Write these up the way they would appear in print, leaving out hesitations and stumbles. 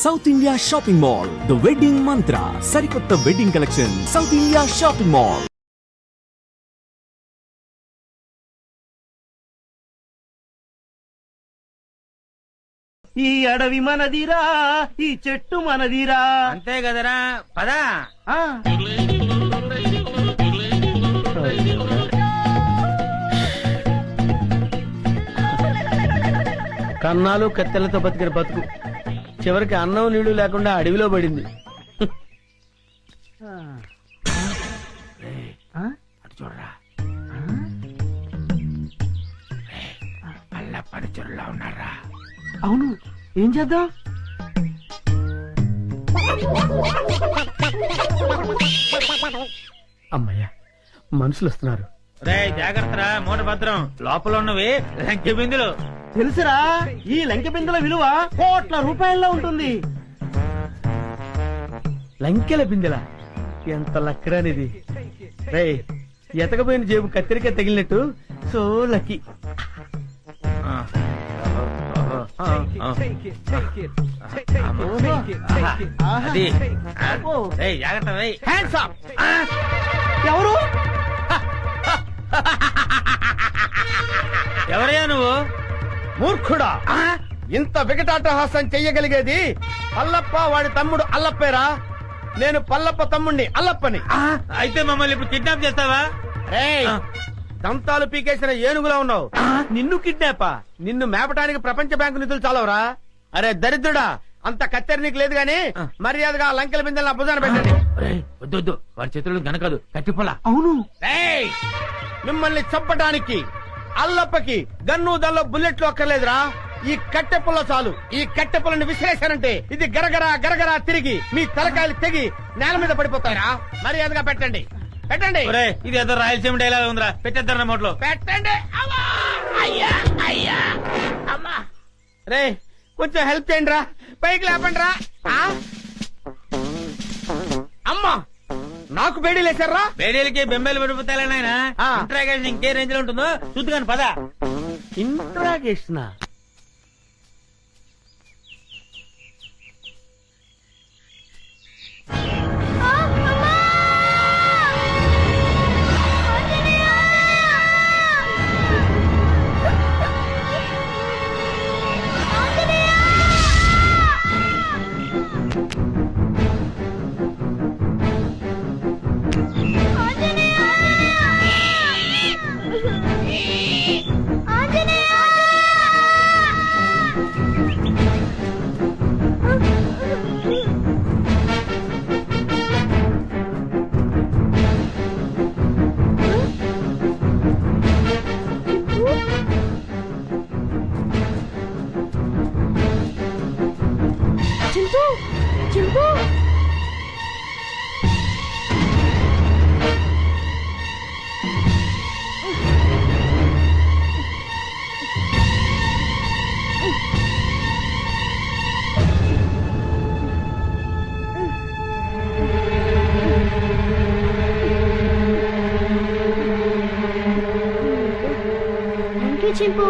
South India shopping mall, the wedding మంత్ర, సరికొత్త wedding collection, south India shopping mall. ఈ అడవి మనదిరా, ఈ చెట్టు మనదిరా. అంతే కదరా, పదా. కన్నాలు కత్తెలతో బతికిన బతుకు చివరికి అన్నం నీళ్లు లేకుండా అడవిలో పడింది. అటు చూడరా, పల్ల పడిచురులా ఉన్నారా. అవును, ఏం చేద్దాం? అమ్మయ్యా, మనుషులు వస్తున్నారు. రే జాగ్రత్తరా, మూట భద్రం. లోపల ఉన్నవి లంకె బిందులు. తెలుసురా, ఈ లంకె బిందెల విలువ కోట్ల రూపాయల్లో ఉంటుంది. లంకెల బిందెల ఎంత లక్కరానిది. రే, ఎతకపోయిన జేబు కత్తిరిక తగిలినట్టు సో లక్కీ. అది జాగ్రత్త. Hands up. ఎవరు? ఎవరయ్యా నువ్వు? మూర్ఖుడా, ఇంత వికటాటహాసం చెయ్యగలిగేది పల్లప్ప వాడి తమ్ముడు అల్లప్పేరా. నేను పల్లప్ప తమ్ముణ్ణి అల్లప్పని. అయితే మమ్మల్ని ఇప్పుడు కిడ్నాప్ చేస్తావా? రేయ్, దంతాలు పీకేసిన ఏనుగులా ఉన్నావు. నిన్ను కిడ్నాపా? నిన్ను మేపటానికి ప్రపంచ బ్యాంకు నిధులు చాలవరా? అరే దరిద్రుడా, అంత కత్తెర నీకు లేదు గాని మర్యాదగా లంకెల బిందెలు నా భుజాన పెట్టండి. వద్దు, వాడి చేతుల్లో గనకదు, కట్టిపోలా. అవును, మిమ్మల్ని చంపటానికి అల్లప్పకి గన్ను దల్లో బుల్లెట్లు అక్కర్లేదురా. ఈ కట్టె పుల్ల చాలు. ఈ కట్టె పుల్లని విసిరేశారంటే ఇది గరగరా గరగరా తిరిగి మీ తలకాయలు తెగి నేల మీద పడిపోతారా. మర్యాదగా పెట్టండి, పెట్టండి. ఇది ఏదో రాయలసీమ డైలాగ్ ఉందిరా, పెట్టేద్దాం నోట్లో. పెట్టండి. రే, కొంచెం హెల్ప్ చేయండి రా, పైకి లేపండి రా. అమ్మా, నాకు బేడీలు వేశారా? బేడీలకి బెంబేలు పడిపోతాయి నాయన. ఇంట్రాగేషన్ ఇంకే రేంజ్ లో ఉంటుందో చూద్దుగాని పదా. ఇంట్రాగేషన్ చింపు.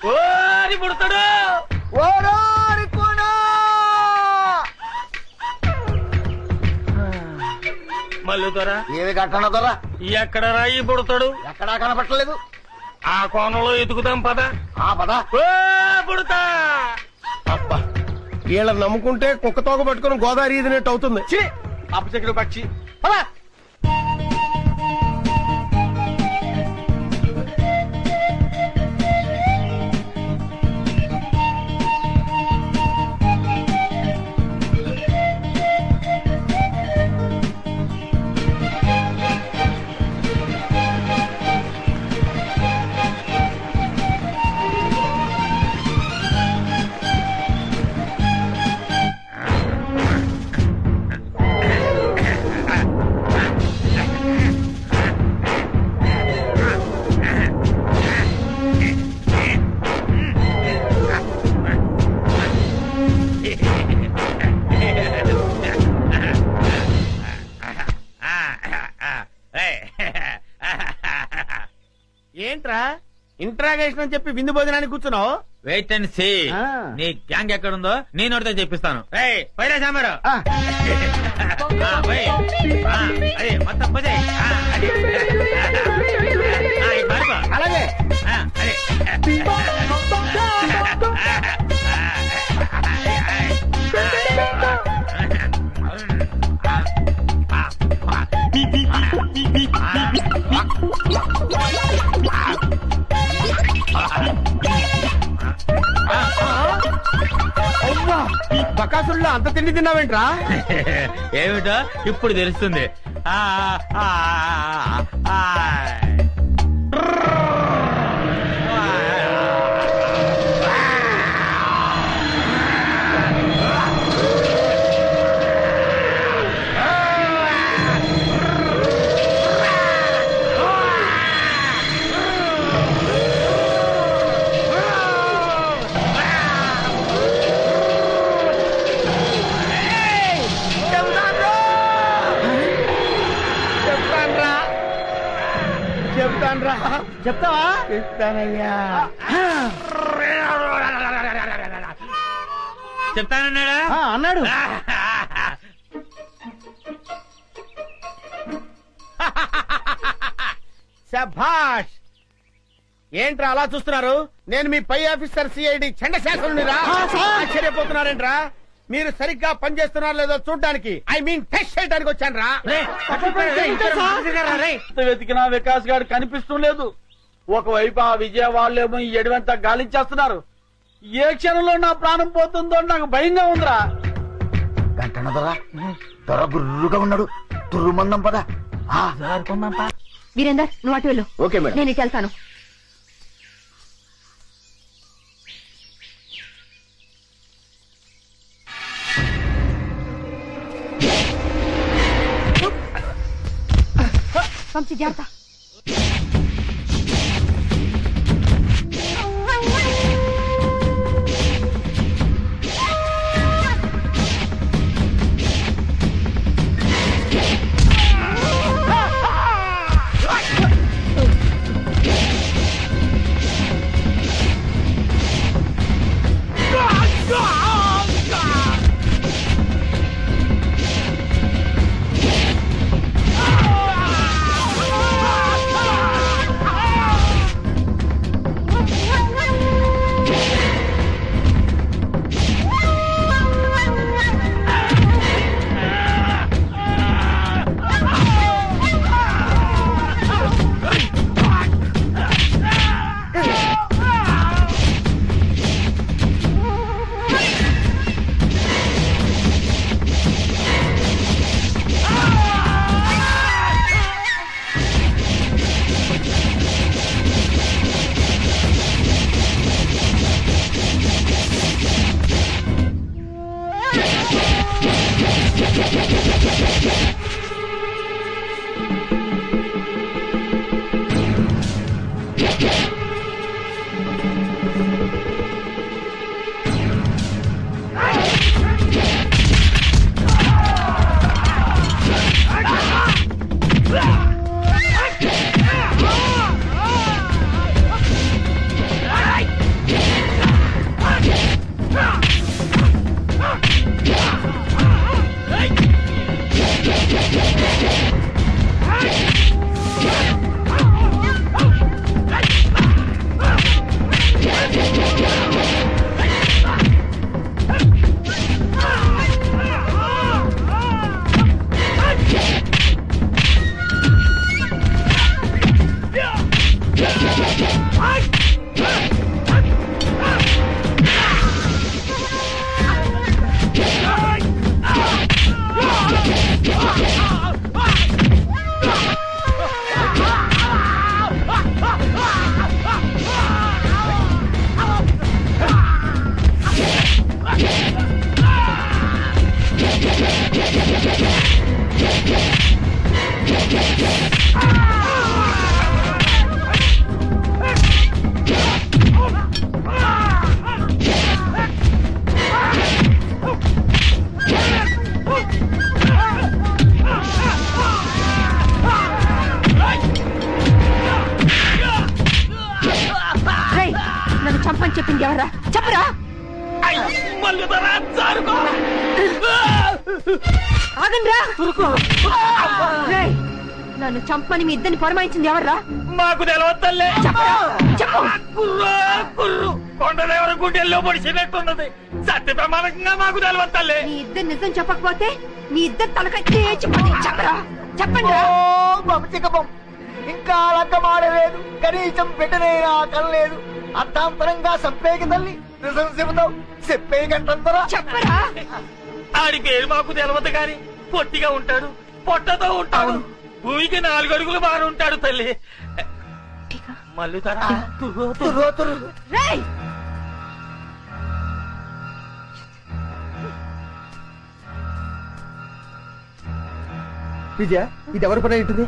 ఓరి పుడతాడు. మల్లు దొర ఏమి కట్టన దొరా ఎక్కడ రాయి పుడతాడు? ఎక్కడా కనపట్టలేదు. ఆ కోణంలో ఎతుకుదాం పద. ఆ పద. ఓ పుడతా. అబ్బా వీళ్ళని నమ్ముకుంటే కుక్క తోక పట్టుకుని గోదావరి ఈదినట్టు అవుతుంది. అప్పచెక్కడు పక్షి. పద. ఏంట్రా ఇంట్రాగేషన్ అని చెప్పి విందు భోజనానికి కూర్చున్నావు? Wait and see. నీ గ్యాంగ్ ఎక్కడుందో నేను ఒకటితో చెప్పిస్తాను. పైరా సాంబారు. అదే మొత్తం పోతే. అలాగే. బకాసుల్లో అంత తిండి తిన్నావేంట్రా? ఏమిటో ఇప్పుడు తెలుస్తుంది. చెప్తావా? చెప్తానయ్యా. చెప్తానన్నాడా? అన్నాడు. శభాష్. ఏంట్రా అలా చూస్తున్నారు? నేను మీ పై ఆఫీసర్ సిఐడి చండశాసనునిరా. ఆశ్చర్యపోతున్నారేంట్రా? మీరు సరిగ్గా పనిచేస్తున్నారో లేదో చూడడానికి, ఐ మీన్ టెస్ట్ చేయడానికి వచ్చాను రా. వెతికినా వికాస్ గారు కనిపిస్తూ లేదు. ఒకవైపు ఆ విజయవాడలేమో ఈ ఎడవంతా గాలించేస్తున్నారు. ఏ క్షణంలో నా ప్రాణం పోతుందో నాకు భయంగా ఉందిరా. గంటన దొర గుర్రుగా ఉన్నాడు. తుర్రుమందం పద. వీరేందర్ నువ్వు అటు వెళ్ళు. Okay madam. నేను ఇటు వెళ్తాను. వంశీ జాగ్రత్త. చంపని చెప్పింది ఎవరా చెప్పరా ఆగండ్రా రేయ్, నన్ను చంపని మీ ఇద్దరిని పొరమాయించింది ఎవర్రా మాకు తెలవద్దల్లే చెప్పరా చెప్పు కుర్రు కొండదేవర గుండెల్లో పొడిచినట్టున్నది సత్య ప్రమాణంగా మాకు తెలవద్దల్లే మీ ఇద్దరు నిజం చెప్పకపోతే మీ ఇద్దరు తలకాయ తేచిపోతే చెప్పరా చెప్పండి రా ఇంకా లగ్గమాడలేదు కనీసం బిడ్డనైనా కనలేదు అర్థాంతరంగా సంపేకి తల్లి నిజం చెబుతావు చెప్పే గంటంతరా చెప్పరా ఆడి పేరు మాకు తెలవదు గాని పొట్టిగా ఉంటాడు పొట్టతో ఉంటాడు భూమికి 4 అడుగులు బాగా ఉంటాడు తల్లి మళ్ళీ తరా రేయ్ విజయ ఇది ఎవరి పని ఉంటుంది